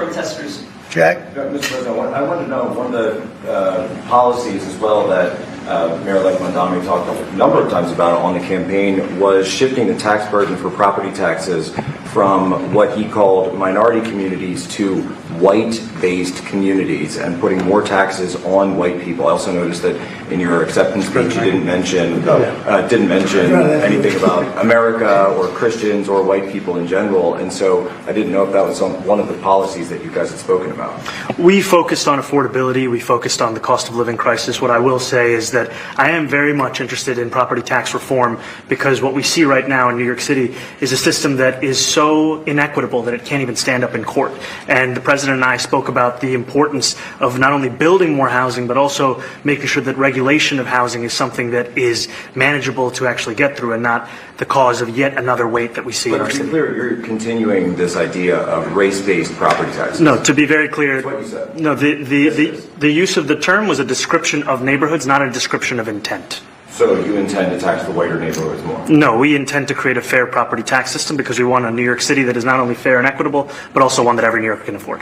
protesters. Jack? Mr. President, I wanted to know one of the policies as well that Mayor-elect Mamdani talked a number of times about on the campaign was shifting the tax burden for property taxes from what he called minority communities to white-based communities and putting more taxes on white people. I also noticed that in your acceptance speech you didn't mention anything about America or Christians or white people in general, and so I didn't know if that was one of the policies that you guys had spoken about. We focused on affordability. We focused on the cost of living crisis. What I will say is that I am very much interested in property tax reform because what we see right now in New York City is a system that is so inequitable that it can't even stand up in court. And the President and I spoke about the importance of not only building more housing, but also making sure that regulation of housing is something that is manageable to actually get through and not the cause of yet another weight that we see in our city. But to be clear, you're continuing this idea of race-based property taxes. No, to be very clear, that's what you said. No, the use of the term was a description of neighborhoods, not a description of intent. So you intend to tax the whiter neighborhoods more? No, we intend to create a fair property tax system because we want a New York City that is not only fair and equitable, but also one that every New Yorker can afford.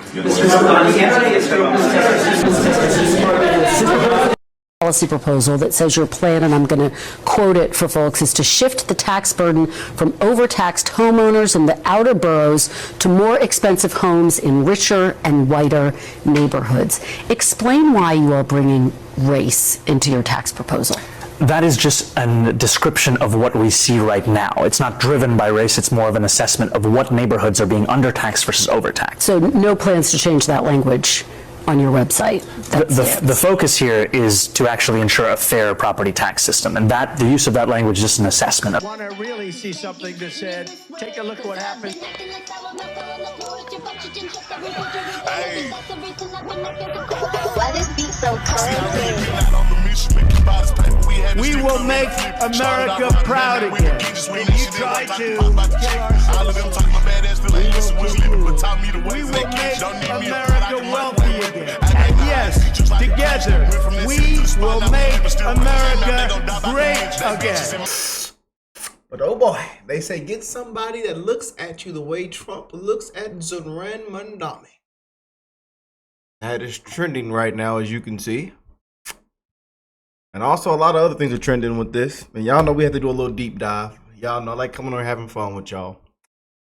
Policy proposal that says your plan, and I'm going to quote it for folks, is to shift the tax burden from overtaxed homeowners in the outer boroughs to more expensive homes in richer and whiter neighborhoods. Explain why you are bringing race into your tax proposal. That is just a description of what we see right now. It's not driven by race. It's more of an assessment of what neighborhoods are being undertaxed versus overtaxed. So no plans to change that language on your website? The focus here is to actually ensure a fair property tax system, and that the use of that language is just an assessment of. Want to really see something that said, take a look at what happened. Hey. Why this beat so cold? We will make America proud again. And you try to we will make America wealthy again. And yes, together, we will make America great again. But oh boy, they say get somebody that looks at you the way Trump looks at Mamdani. That is trending right now, as you can see. And also a lot of other things are trending with this. And y'all know we have to do a little deep dive. Y'all know I like coming on and having fun with y'all.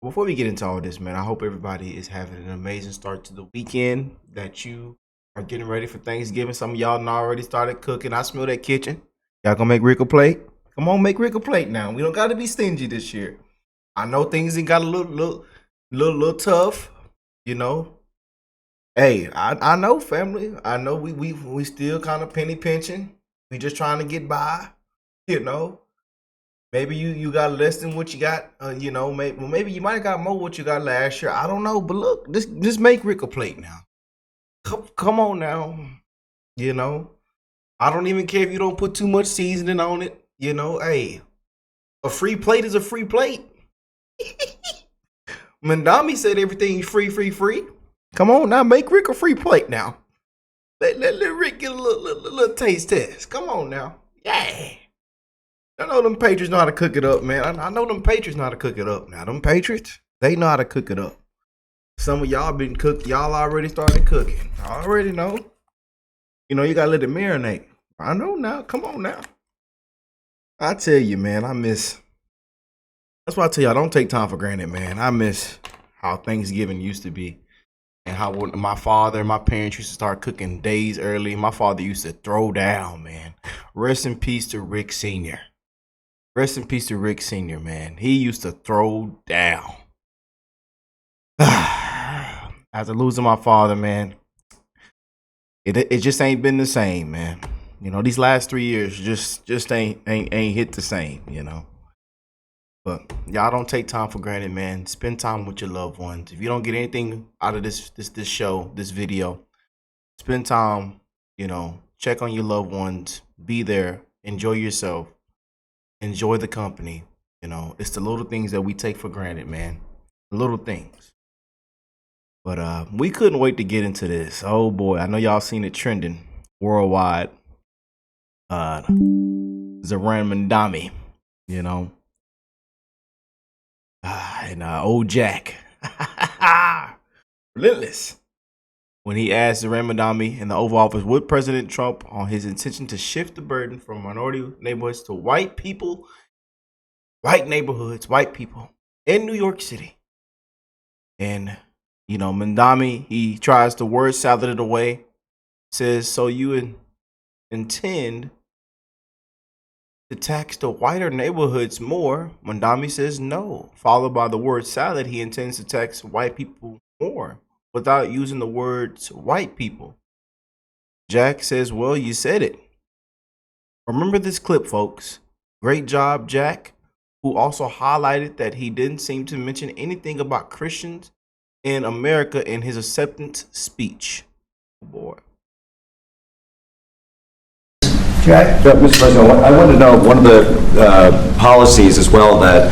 Before we get into all this, man, I hope everybody is having an amazing start to the weekend, that you are getting ready for Thanksgiving. Some of y'all already started cooking. I smell that kitchen. Y'all gonna make Rick a plate? Come on, make Rick a plate now. We don't gotta be stingy this year. I know things got a little tough, you know. Hey, I know, family. I know we still kind of penny pinching. We just trying to get by, you know. Maybe you got less than what you got, you know. Maybe you might have got more what you got last year. I don't know, but look, just make Rick a plate now. Come on now, you know. I don't even care if you don't put too much seasoning on it. You know, hey, a free plate is a free plate. Mamdani said everything's free. Come on now, make Rick a free plate now. Let Rick get a little taste test. Come on now. Yeah. I know them Patriots know how to cook it up, man. I know them Patriots know how to cook it up. Now, them Patriots, they know how to cook it up. Some of y'all been cooked. Y'all already started cooking. I already know. You know, you got to let it marinate. I know now. Come on now. I tell you, man, that's why I tell y'all, don't take time for granted, man. I miss how Thanksgiving used to be. And how my father and my parents used to start cooking days early. My father used to throw down, man. Rest in peace to Rick Sr. Rest in peace to Rick Sr., man. He used to throw down. After losing my father, man, it just ain't been the same, man. You know, these last 3 years just ain't hit the same, you know. But y'all don't take time for granted, man. Spend time with your loved ones. If you don't get anything out of this show, this video, spend time, you know, check on your loved ones, be there, enjoy yourself, enjoy the company. You know, it's the little things that we take for granted, man. The little things. But we couldn't wait to get into this. Oh boy, I know y'all seen it trending worldwide. Zoran Mamdani, you know. And old Jack. Relentless. when he asked Zoran Mamdani in the Oval Office with President Trump on his intention to shift the burden from minority neighborhoods to white people, white neighborhoods, white people in New York City. And, you know, Mamdani, he tries to word salad it away, says, so you intend to tax the whiter neighborhoods more? Mamdani says no, followed by the word salad, he intends to tax white people more without using the words white people. Jack says, well, you said it. Remember this clip, folks. Great job, Jack, who also highlighted that he didn't seem to mention anything about Christians in America in his acceptance speech. Oh boy. Mr. President, I wanted to know one of the policies as well that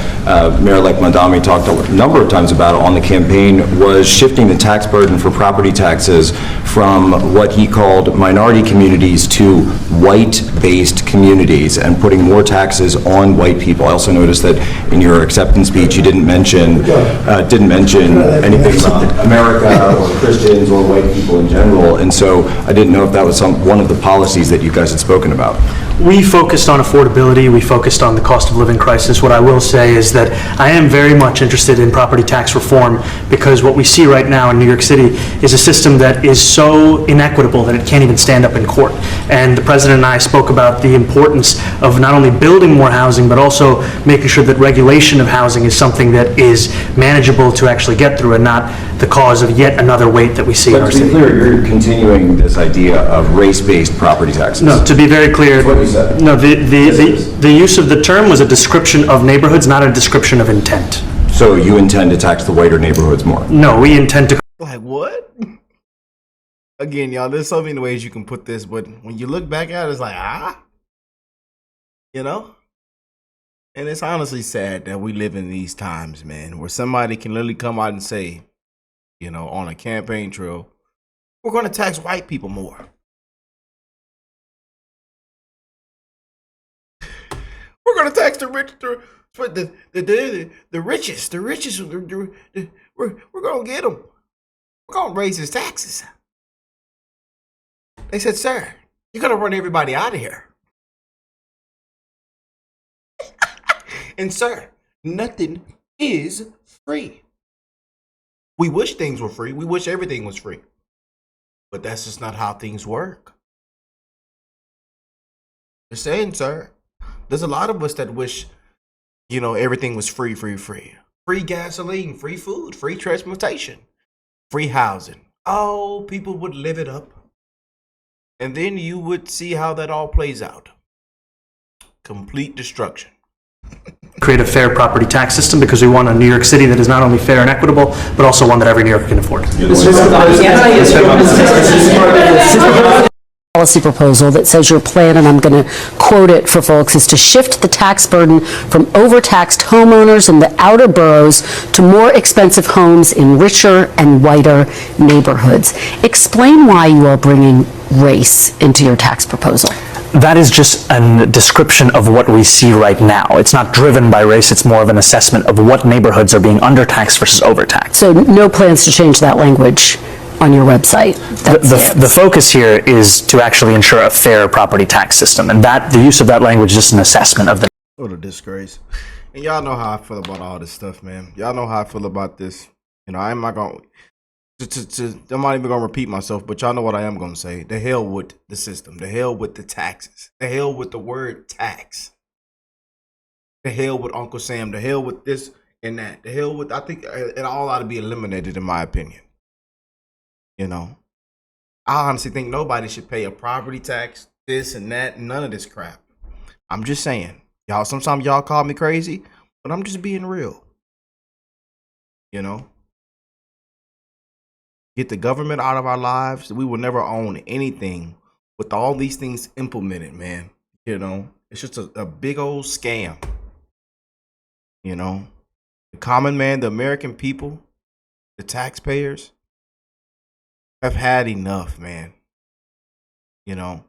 Mayor-elect Mamdani talked a number of times about on the campaign was shifting the tax burden for property taxes from what he called minority communities to white-based communities and putting more taxes on white people. I also noticed that in your acceptance speech you didn't mention anything about America or Christians or white people in general, and so I didn't know if that was one of the policies that you guys had spoken about. We focused on affordability. We focused on the cost of living crisis. What I will say is that I am very much interested in property tax reform because what we see right now in New York City is a system that is so inequitable that it can't even stand up in court. And the President and I spoke about the importance of not only building more housing, but also making sure that regulation of housing is something that is manageable to actually get through and not the cause of yet another weight that we see in our But to be city. clear, you're continuing this idea of race-based property taxes. No, to be very clear, That's what you said. no, the use of the term was a description of neighborhoods, not a description of intent. So you intend to tax the whiter neighborhoods more? No, we intend to. Like, what? Again, y'all, there's so many ways you can put this, but when you look back at it, it's like, you know? And it's honestly sad that we live in these times, man, where somebody can literally come out and say, you know, on a campaign trail, we're going to tax white people more. We're going to tax the rich, the richest. We're going to get them. We're going to raise his taxes. They said, sir, you're going to run everybody out of here. And sir, nothing is free. We wish things were free. We wish everything was free. But that's just not how things work. Just saying, sir. There's a lot of us that wish, you know, everything was free. Free gasoline, free food, free transportation, free housing. Oh, people would live it up. And then you would see how that all plays out. Complete destruction. Create a fair property tax system because we want a New York City that is not only fair and equitable, but also one that every New Yorker can afford. Policy proposal that says your plan, and I'm going to quote it for folks, is to shift the tax burden from overtaxed homeowners in the outer boroughs to more expensive homes in richer and whiter neighborhoods. Explain why you are bringing race into your tax proposal. That is just a description of what we see right now. It's not driven by race, it's more of an assessment of what neighborhoods are being undertaxed versus overtaxed. So no plans to change that language on your website? The focus here is to actually ensure a fair property tax system, and that the use of that language is just an assessment of the. What a disgrace. And y'all know how I feel about all this stuff, man. Y'all know how I feel about this. You know, I'm not going to, I'm not even going to repeat myself, but y'all know what I am going to say. The hell with the system. The hell with the taxes. The hell with the word tax. The hell with Uncle Sam. The hell with this and that. The hell with, I think it all ought to be eliminated in my opinion. You know, I honestly think nobody should pay a property tax, this and that, none of this crap. I'm just saying, y'all, sometimes y'all call me crazy, but I'm just being real. You know, get the government out of our lives. We will never own anything with all these things implemented, man. You know, it's just a big old scam. You know, the common man, the American people, the taxpayers have had enough, man. You know,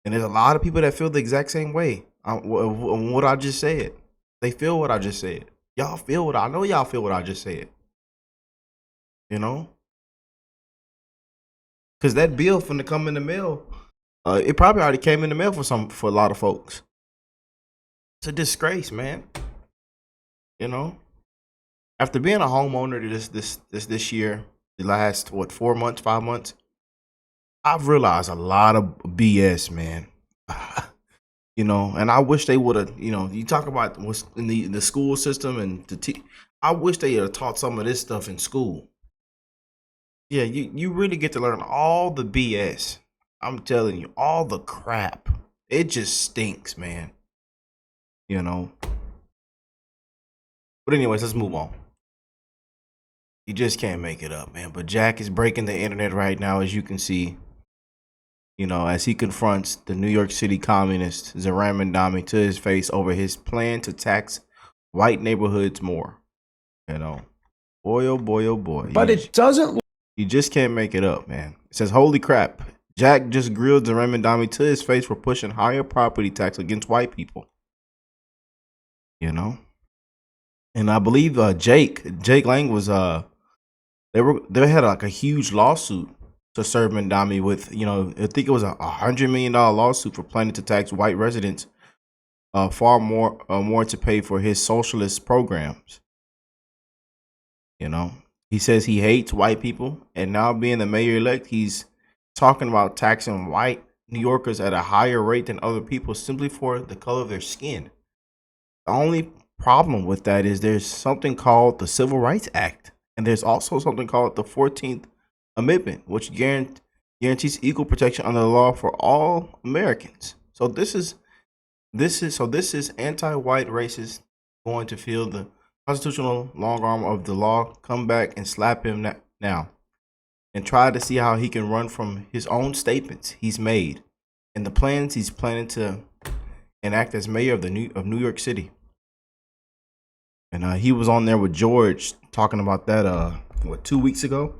and there's a lot of people that feel the exact same way on what I just said. They feel what I just said. Y'all feel what I know. Y'all feel what I just said. You know, because that bill finna come in the mail. It probably already came in the mail for a lot of folks. It's a disgrace, man. You know, after being a homeowner this year, the last 4 months, 5 months, I've realized a lot of BS, man. You know, and I wish they would have. You know, you talk about what's in the school system and I wish they had taught some of this stuff in school. Yeah, you really get to learn all the BS. I'm telling you, all the crap. It just stinks, man. You know. But anyways, let's move on. You just can't make it up, man. But Jack is breaking the internet right now, as you can see. You know, as he confronts the New York City communist Zoran Mamdani to his face over his plan to tax white neighborhoods more. You know, boy, oh boy, oh boy. But it doesn't. You just can't make it up, man. It says, holy crap. Jack just grilled Zoran Mamdani to his face for pushing higher property tax against white people. You know? And I believe Jake Lang was they had like a huge lawsuit to serve Mamdani with, you know, I think it was $100 million lawsuit for planning to tax white residents far more to pay for his socialist programs. You know, he says he hates white people, and now being the mayor-elect, he's talking about taxing white New Yorkers at a higher rate than other people simply for the color of their skin. The only problem with that is there's something called the Civil Rights Act, and there's also something called the 14th Amendment, which guarantees equal protection under the law for all Americans. So this is anti-white racists going to feel the constitutional long arm of the law come back and slap him now and try to see how he can run from his own statements he's made and the plans he's planning to enact as mayor of New York City. And he was on there with George talking about that 2 weeks ago.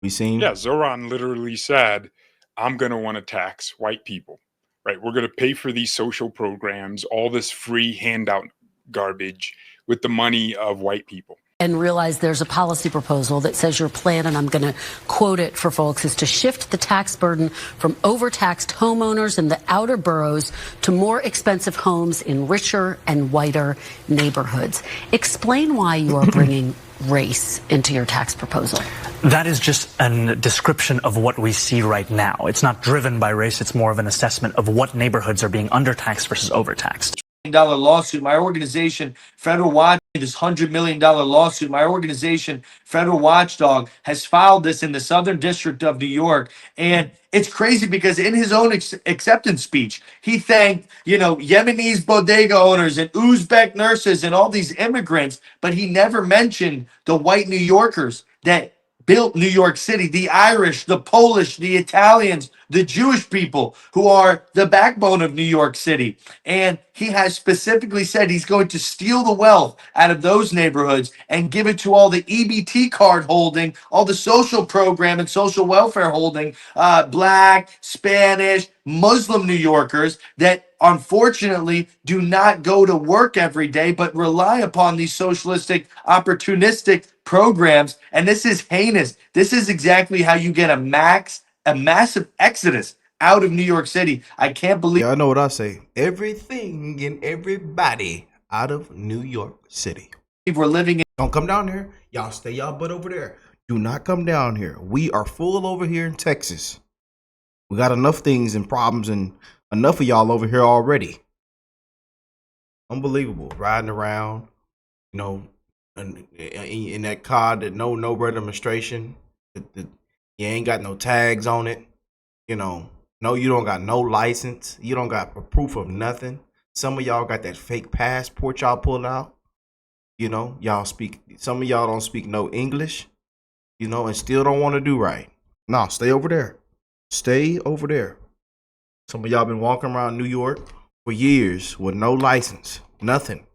We seen. Yeah, Zoran literally said, I'm going to want to tax white people, right? We're going to pay for these social programs, all this free handout garbage with the money of white people. And realize there's a policy proposal that says your plan, and I'm going to quote it for folks, is to shift the tax burden from overtaxed homeowners in the outer boroughs to more expensive homes in richer and whiter neighborhoods. Explain why you are bringing race into your tax proposal. That is just a description of what we see right now. It's not driven by race. It's more of an assessment of what neighborhoods are being undertaxed versus overtaxed. Lawsuit. My organization, Federal Watch, this $100 million lawsuit. My organization, Federal Watchdog, has filed this in the Southern District of New York. And it's crazy because in his own acceptance speech, he thanked, Yemenese bodega owners and Uzbek nurses and all these immigrants, but he never mentioned the white New Yorkers that built New York City, the Irish, the Polish, the Italians, the Jewish people who are the backbone of New York City. And he has specifically said he's going to steal the wealth out of those neighborhoods and give it to all the EBT card holding, all the social program and social welfare holding, Black, Spanish, Muslim New Yorkers that unfortunately do not go to work every day, but rely upon these socialistic, opportunistic programs. And this is heinous. This is exactly how you get a massive exodus out of New York City. I can't believe. Yeah, I know what I say. Everything and everybody out of New York City. We're living in. Don't come down here. Y'all stay y'all butt over there. Do not come down here. We are full over here in Texas. We got enough things and problems and enough of y'all over here already. Unbelievable. Riding around, in that car that no red demonstration. You ain't got no tags on it. No, you don't got no license. You don't got a proof of nothing. Some of y'all got that fake passport y'all pulled out. Some of y'all don't speak no English, and still don't want to do right. No, stay over there. Stay over there. Some of y'all been walking around New York for years with no license, nothing.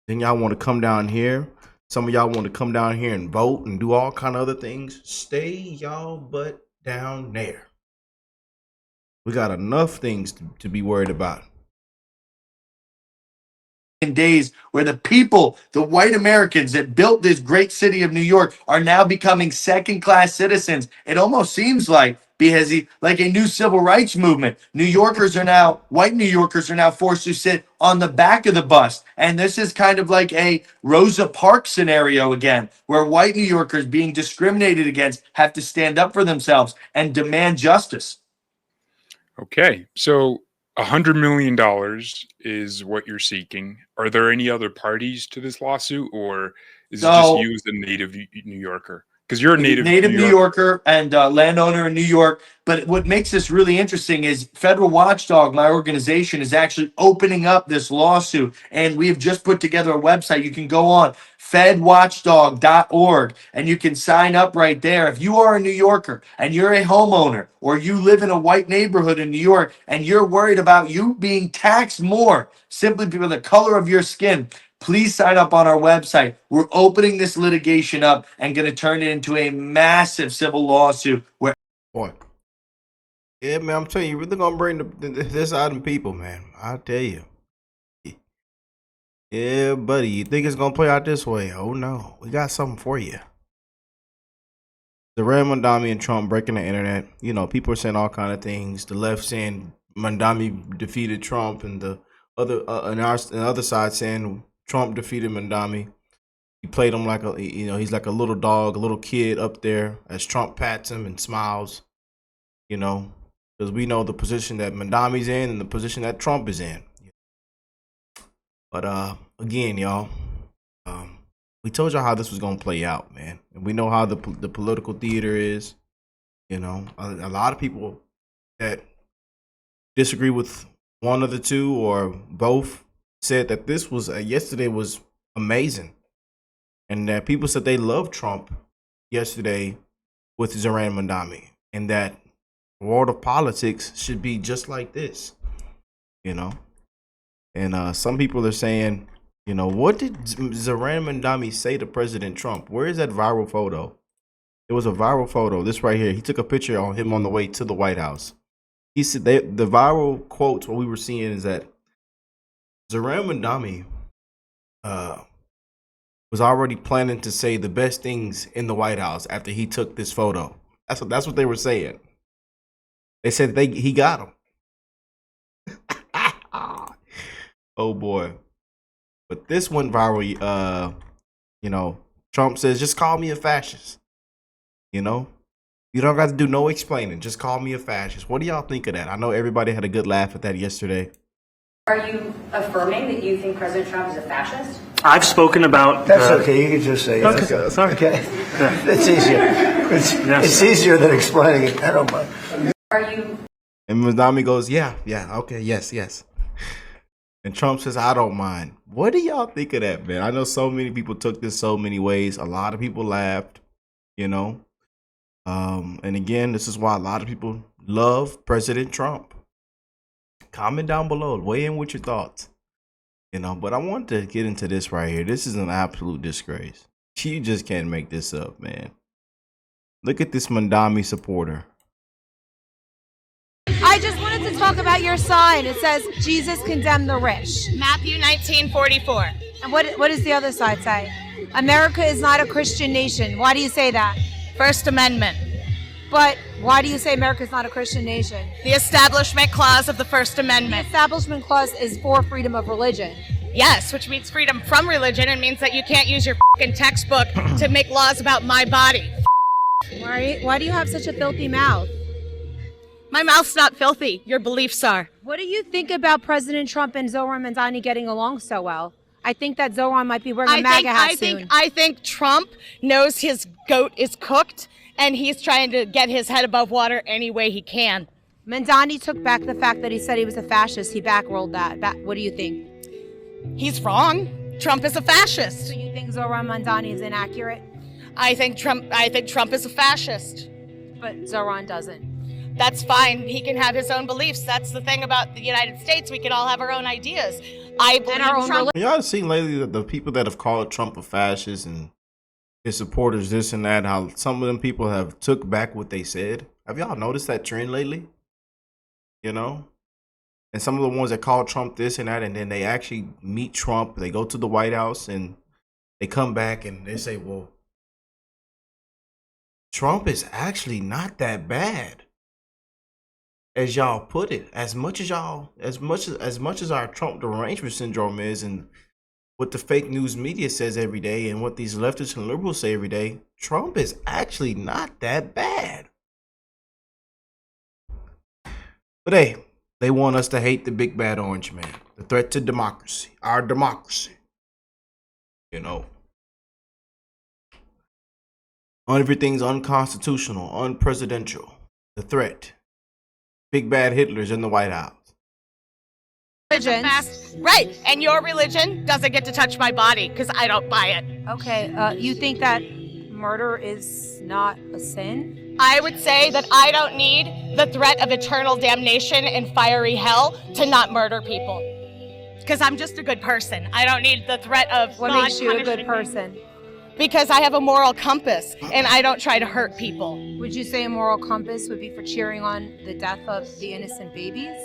Then y'all want to come down here. Some of y'all want to come down here and vote and do all kind of other things. Stay y'all butt down there. We got enough things to be worried about. days where the people, the white Americans that built this great city of New York, are now becoming second-class citizens. It almost seems like, like a new civil rights movement. White New Yorkers are now forced to sit on the back of the bus. And this is kind of like a Rosa Parks scenario again, where white New Yorkers being discriminated against have to stand up for themselves and demand justice. Okay, so $100 million is what you're seeking. Are there any other parties to this lawsuit, or is it just So you as the native New Yorker? Because you're a native New Yorker and landowner in New York. But what makes this really interesting is Federal Watchdog, my organization, is actually opening up this lawsuit. And we've just put together a website. You can go on fedwatchdog.org and you can sign up right there. If you are a New Yorker and you're a homeowner, or you live in a white neighborhood in New York and you're worried about you being taxed more simply because of the color of your skin, please sign up on our website. We're opening this litigation up and going to turn it into a massive civil lawsuit where Boy. Yeah, man, I'm telling you, you're really gonna bring this out in people, man. I'll tell you. Yeah, buddy, you think it's gonna play out this way? Oh no, we got something for you. The Red Mamdani and Trump breaking the internet. You know, people are saying all kind of things. The left saying Mamdani defeated Trump, and the other side saying Trump defeated Mamdani. He played him like he's like a little dog, a little kid up there as Trump pats him and smiles. You know, because we know the position that Mamdani's in and the position that Trump is in. But again, y'all, we told y'all how this was gonna play out, man, and we know how the political theater is. You know, a lot of people that disagree with one of the two or both said that this was yesterday was amazing, and that people said they loved Trump yesterday with Zoran Mamdani, and that the world of politics should be just like this, you know. And some people are saying, you know, what did Zoran Mamdani say to President Trump? Where is that viral photo? It was a viral photo. This right here. He took a picture on him on the way to the White House. He said the viral quotes, what we were seeing is that Zoran Mamdani was already planning to say the best things in the White House after he took this photo. That's what they were saying. They said he got him. Oh boy. But this went viral. You know, Trump says, just call me a fascist. You know, you don't got to do no explaining. Just call me a fascist. What do y'all think of that? I know everybody had a good laugh at that yesterday. Are you affirming that you think President Trump is a fascist? I've spoken about. That's okay. You can just say Okay. it's okay. It's easier. It's easier than explaining it. I don't mind. Are you? And Mamdani goes, yeah, okay, yes. And Trump says, I don't mind. What do y'all think of that, man? I know so many people took this so many ways. A lot of people laughed, you know. And again, this is why a lot of people love President Trump. Comment down below. Weigh in with your thoughts. You know, but I want to get into this right here. This is an absolute disgrace. You just can't make this up, man. Look at this Mamdani supporter. I just wanted to talk about your sign. It says, Jesus condemned the rich. Matthew 19:44. And what does the other side say? America is not a Christian nation. Why do you say that? First Amendment. But why do you say America is not a Christian nation? The Establishment Clause of the First The Amendment. Establishment Clause is for freedom of religion. Yes, which means freedom from religion and means that you can't use your fucking textbook to make laws about my body. Why do you have such a filthy mouth? My mouth's not filthy. Your beliefs are. What do you think about President Trump and Zoran Mamdani getting along so well? I think that Zoran might be wearing a MAGA hat soon. I think Trump knows his goat is cooked and he's trying to get his head above water any way he can. Mamdani took back the fact that he said he was a fascist. He backrolled that. What do you think? He's wrong. Trump is a fascist. So you think Zoran Mamdani is inaccurate? I think Trump is a fascist. But Zoran doesn't. That's fine. He can have his own beliefs. That's the thing about the United States. We can all have our own ideas. I believe our own Trump. Y'all seen lately that the people that have called Trump a fascist and his supporters this and that, how some of them people have took back what they said? Have y'all noticed that trend lately? You know? And some of the ones that call Trump this and that, and then they actually meet Trump. They go to the White House and they come back and they say, well, Trump is actually not that bad as y'all put it. As much as our Trump derangement syndrome is, and what the fake news media says every day, and what these leftists and liberals say every day, Trump is actually not that bad. But hey, they want us to hate the big bad orange man, the threat to democracy, our democracy. You know, everything's unconstitutional, unpresidential. The threat, big bad Hitler's in the White House. Right, and your religion doesn't get to touch my body because I don't buy it. Okay, you think that murder is not a sin? I would say that I don't need the threat of eternal damnation and fiery hell to not murder people. Because I'm just a good person. I don't need the threat of What God makes you a good punishing me. person? Because I have a moral compass and I don't try to hurt people. Would you say a moral compass would be for cheering on the death of the innocent babies?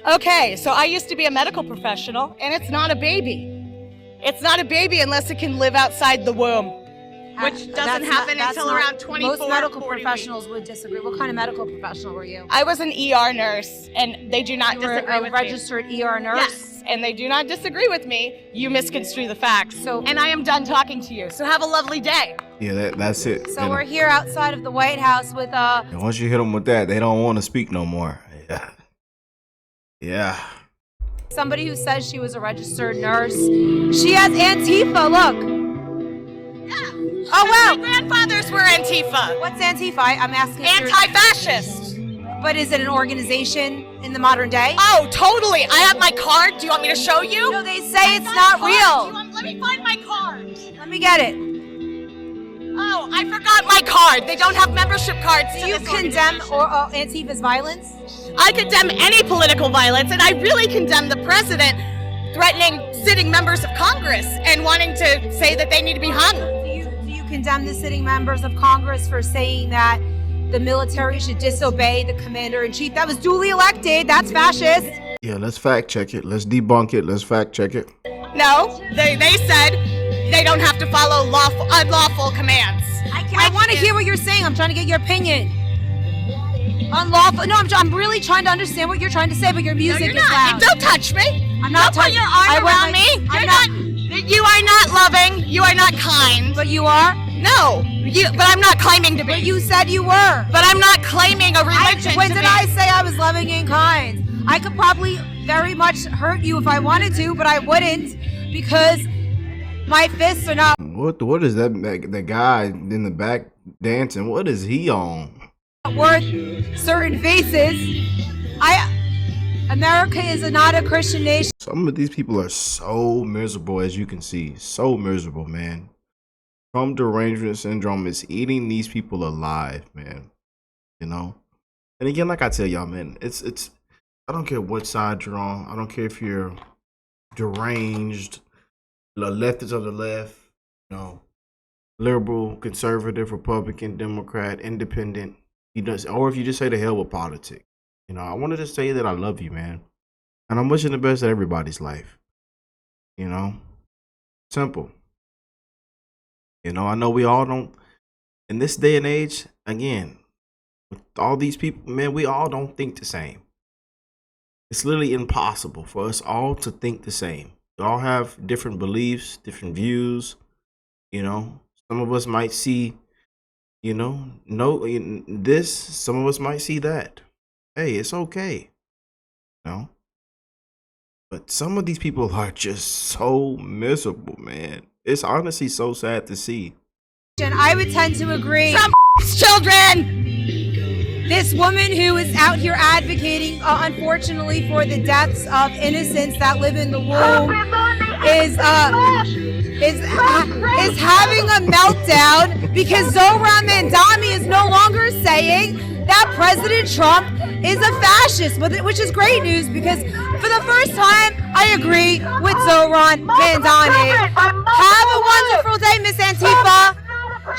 Okay, so I used to be a medical professional, and it's not a baby. It's not a baby unless it can live outside the womb, which doesn't happen until around 24, Most medical 40 professionals would disagree. What kind of medical professional were you? I was an ER nurse, and they do not You were disagree a with registered ER nurse? Yes, and they do not disagree with me. You misconstrue the facts. And I am done talking to you, so have a lovely day. Yeah, that's it. So we're here outside of the White House with And once you hit them with that, they don't want to speak no more. Yeah. Yeah. somebody who says she was a registered nurse. She has Antifa, look. Yeah. Oh, wow. My grandfathers were Antifa. What's Antifa? I'm asking. Anti-fascist. But is it an organization in the modern day? Oh, totally. I have my card. Do you want me to show you? No, they say it's not real. Let me find my card. Let me get it. Oh, I forgot my card. They don't have membership cards. Do you condemn Antifa's violence? I condemn any political violence, and I really condemn the president threatening sitting members of Congress and wanting to say that they need to be hung. Do you condemn the sitting members of Congress for saying that the military should disobey the commander-in-chief that was duly elected? That's fascist. Yeah, let's fact check it. Let's debunk it. Let's fact check it. No, they said they don't have to follow unlawful commands. I want to hear what you're saying. I'm trying to get your opinion. Unlawful. No, I'm really trying to understand what you're trying to say, but your music is loud. Don't touch me. I'm not Don't put your arm around me. You are not loving. You are not kind. But you are? No. But I'm not claiming to be. But you said you were. But I'm not claiming a religion. When did I say I was loving and kind? I could probably very much hurt you if I wanted to, but I wouldn't because my fists are not. What is that? The guy in the back dancing. What is he on? Worth certain faces. America is not a Christian nation. Some of these people are so miserable, as you can see. So miserable, man. Trump derangement syndrome is eating these people alive, man. You know? And again, like I tell y'all, man, it's I don't care what side you're on. I don't care if you're deranged, the left is on the left, you know, liberal, conservative, Republican, Democrat, independent. Or if you just say the hell with politics. You know, I wanted to say that I love you, man. And I'm wishing the best of everybody's life. You know? Simple. You know, I know we all don't, in this day and age, again, with all these people, man, we all don't think the same. It's literally impossible for us all to think the same. We all have different beliefs, different views. You know, some of us might see, you know, this, some of us might see that. Hey, it's okay. You know? But some of these people are just so miserable, man. It's honestly so sad to see. I would tend to agree. Some children! This woman who is out here advocating, unfortunately, for the deaths of innocents that live in the womb is having a meltdown because Zohran Mamdani is no longer saying that President Trump is a fascist, which is great news because for the first time, I agree with Zohran Mamdani. Have a wonderful day, Miss Antifa.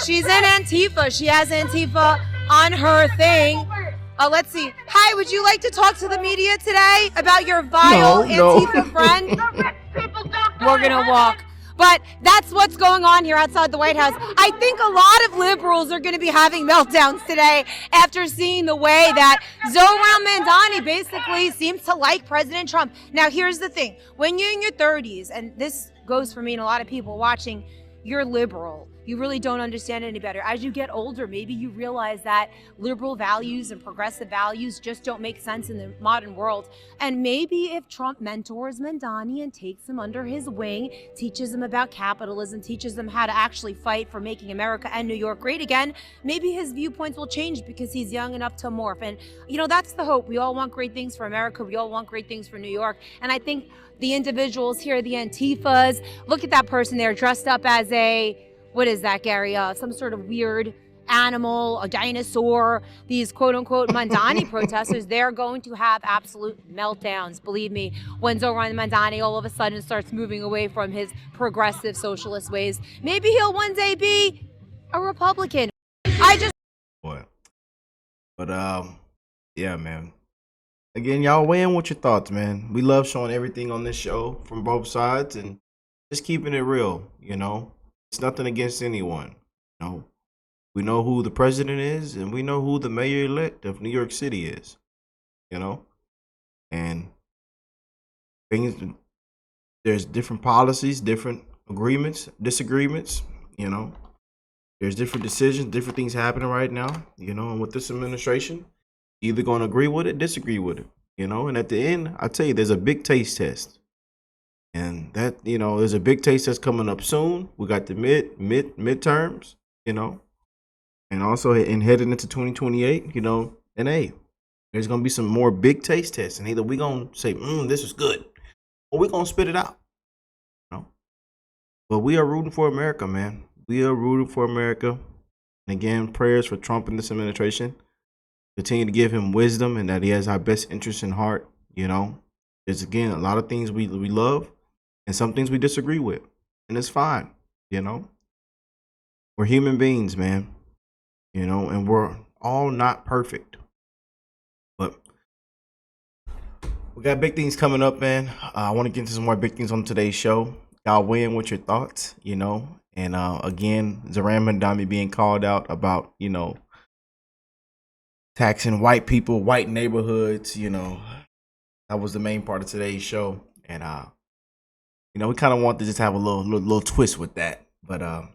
She's in Antifa. She has Antifa on her thing. Let's see. Hi, would you like to talk to the media today about your vile Antifa friend? We're gonna walk. But that's what's going on here outside the White House. I think a lot of liberals are going to be having meltdowns today after seeing the way that Zohran Mamdani basically seems to like President Trump. Now, here's the thing. When you're in your 30s, and this goes for me and a lot of people watching, you're liberal. You really don't understand any better. As you get older, maybe you realize that liberal values and progressive values just don't make sense in the modern world. And maybe if Trump mentors Mamdani and takes him under his wing, teaches him about capitalism, teaches him how to actually fight for making America and New York great again, maybe his viewpoints will change because he's young enough to morph. And, you know, that's the hope. We all want great things for America. We all want great things for New York. And I think the individuals here, the Antifas, look at that person there dressed up as a, what is that, Gary? Some sort of weird animal, a dinosaur. These quote-unquote Mamdani protesters, they're going to have absolute meltdowns, believe me, when Zohran Mamdani all of a sudden starts moving away from his progressive socialist ways. Maybe he'll one day be a Republican. But yeah, man. Again, y'all weigh in with your thoughts, man. We love showing everything on this show from both sides and just keeping it real, you know. It's nothing against anyone. You know, we know who the president is and we know who the mayor-elect of New York City is, you know. And things, there's different policies, different agreements, disagreements, you know. There's different decisions, different things happening right now, you know, and with this administration, either going to agree with it, disagree with it, you know. And at the end, I tell you, there's a big taste test. And that, you know, there's a big taste test coming up soon. We got the midterms, you know, and also heading into 2028, you know, and hey, there's going to be some more big taste tests. And either we're going to say, this is good, or we're going to spit it out, you know. But we are rooting for America, man. We are rooting for America. And again, prayers for Trump and this administration. Continue to give him wisdom and that he has our best interests in heart, you know. There's, again, a lot of things we love and some things we disagree with. And it's fine, you know. We're human beings, man. You know, and we're all not perfect. But we got big things coming up, man. I want to get into some more big things on today's show. Y'all weigh in with your thoughts, you know. And again, Zohran Mamdani being called out about, you know, taxing white people, white neighborhoods, you know. That was the main part of today's show. And you know, we kind of want to just have a little twist with that. But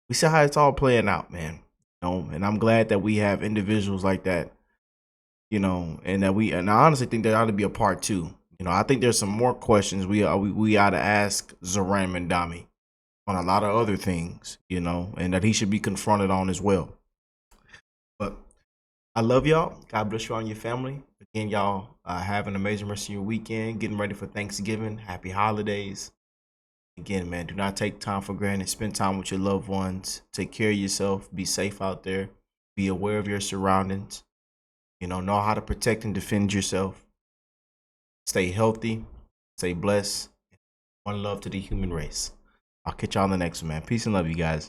we see how it's all playing out, man. You know, and I'm glad that we have individuals like that, you know, and that and I honestly think there ought to be a part 2. You know, I think there's some more questions we ought to ask Zohran Mamdani on a lot of other things, you know, and that he should be confronted on as well. But I love y'all. God bless you all and your family. Again, y'all have an amazing rest of your weekend. Getting ready for Thanksgiving. Happy holidays. Again, man, do not take time for granted. Spend time with your loved ones. Take care of yourself. Be safe out there. Be aware of your surroundings. You know how to protect and defend yourself. Stay healthy. Stay blessed. One love to the human race. I'll catch y'all on the next one, man. Peace and love, you guys.